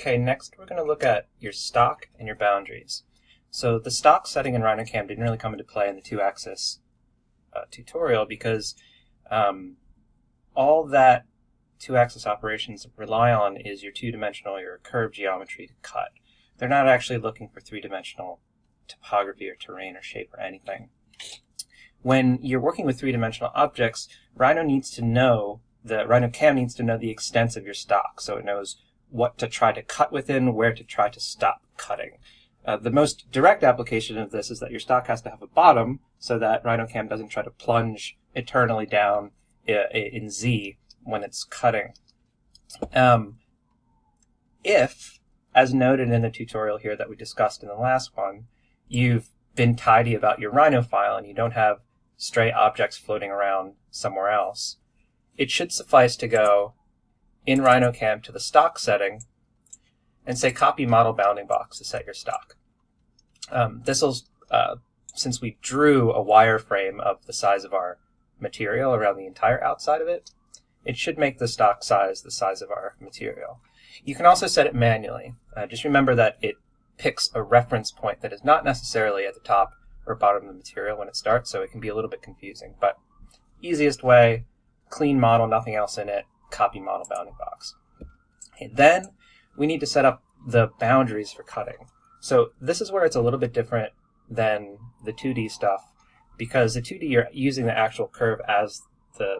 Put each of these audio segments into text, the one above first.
Okay, next we're going to look at your stock and your boundaries. So the stock setting in RhinoCam didn't really come into play in the 2-axis tutorial because all that 2-axis operations rely on is your 2-dimensional, your curved geometry to cut. They're not actually looking for 3-dimensional topography or terrain or shape or anything. When you're working with 3-dimensional objects, RhinoCam needs to know the extents of your stock, so it knows what to try to cut within, where to try to stop cutting. The most direct application of this is that your stock has to have a bottom so that RhinoCam doesn't try to plunge eternally down in Z when it's cutting. If, as noted in the tutorial here that we discussed in the last one, you've been tidy about your Rhino file and you don't have stray objects floating around somewhere else, it should suffice to go in RhinoCam to the stock setting and say copy model bounding box to set your stock. Since we drew a wireframe of the size of our material around the entire outside of it, it should make the stock size the size of our material. You can also set it manually. Just remember that it picks a reference point that is not necessarily at the top or bottom of the material when it starts, so it can be a little bit confusing. But easiest way, clean model, nothing else in it, copy model bounding box. Okay, then we need to set up the boundaries for cutting. So this is where it's a little bit different than the 2D stuff, because the 2D you're using the actual curve as the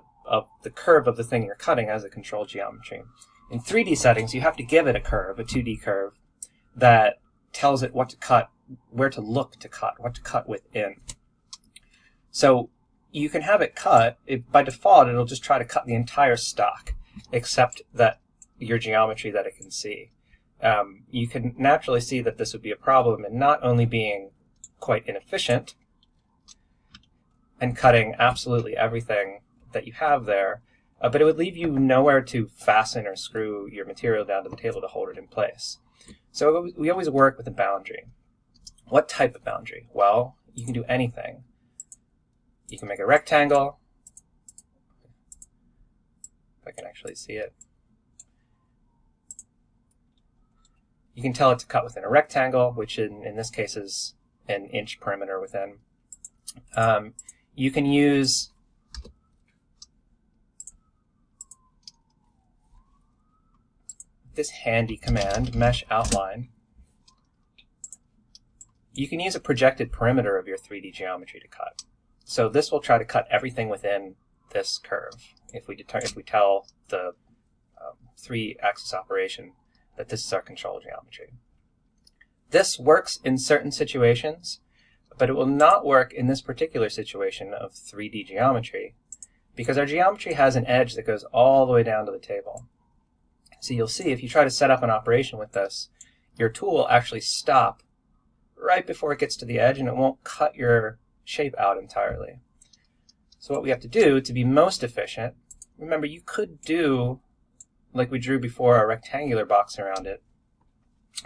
curve of the thing you're cutting as a control geometry. In 3D settings, you have to give it a curve, a 2D curve, that tells it what to cut, where to look to cut, what to cut within. So you can have it cut, by default it'll just try to cut the entire stock, except that your geometry that it can see. You can naturally see that this would be a problem in not only being quite inefficient and cutting absolutely everything that you have there, but it would leave you nowhere to fasten or screw your material down to the table to hold it in place. So we always work with a boundary. What type of boundary? Well, you can do anything. You can make a rectangle. If I can actually see it. You can tell it to cut within a rectangle, which in this case is an inch perimeter within. You can use this handy command, mesh outline. You can use a projected perimeter of your 3D geometry to cut. So this will try to cut everything within this curve if we tell the 3-axis operation that this is our control geometry. This works in certain situations, but it will not work in this particular situation of 3D geometry because our geometry has an edge that goes all the way down to the table. So you'll see if you try to set up an operation with this, your tool will actually stop right before it gets to the edge and it won't cut your shape out entirely. So what we have to do to be most efficient, remember you could do, like we drew before, a rectangular box around it.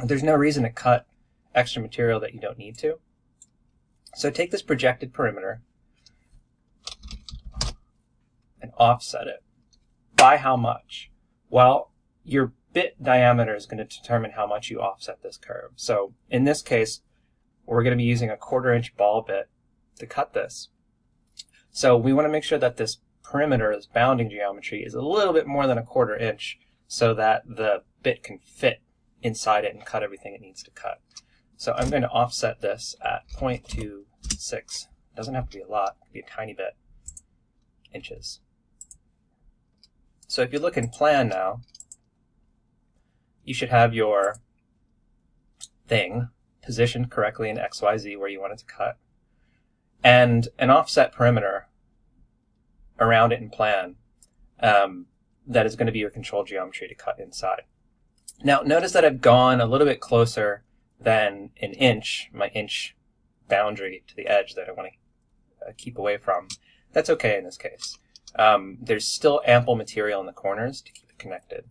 There's no reason to cut extra material that you don't need to. So take this projected perimeter and offset it. By how much? Well, your bit diameter is going to determine how much you offset this curve. So in this case, we're going to be using a 1/4 inch ball bit to cut this. So we want to make sure that this perimeter, this bounding geometry, is a little bit more than a 1/4 inch so that the bit can fit inside it and cut everything it needs to cut. So I'm going to offset this at 0.26. Doesn't have to be a lot, it can be a tiny bit, inches. So if you look in plan now, you should have your thing positioned correctly in XYZ where you want it to cut, and an offset perimeter around it in plan that is going to be your control geometry to cut inside. Now notice that I've gone a little bit closer than an inch, my inch boundary to the edge that I want to keep away from. That's okay in this case. There's still ample material in the corners to keep it connected.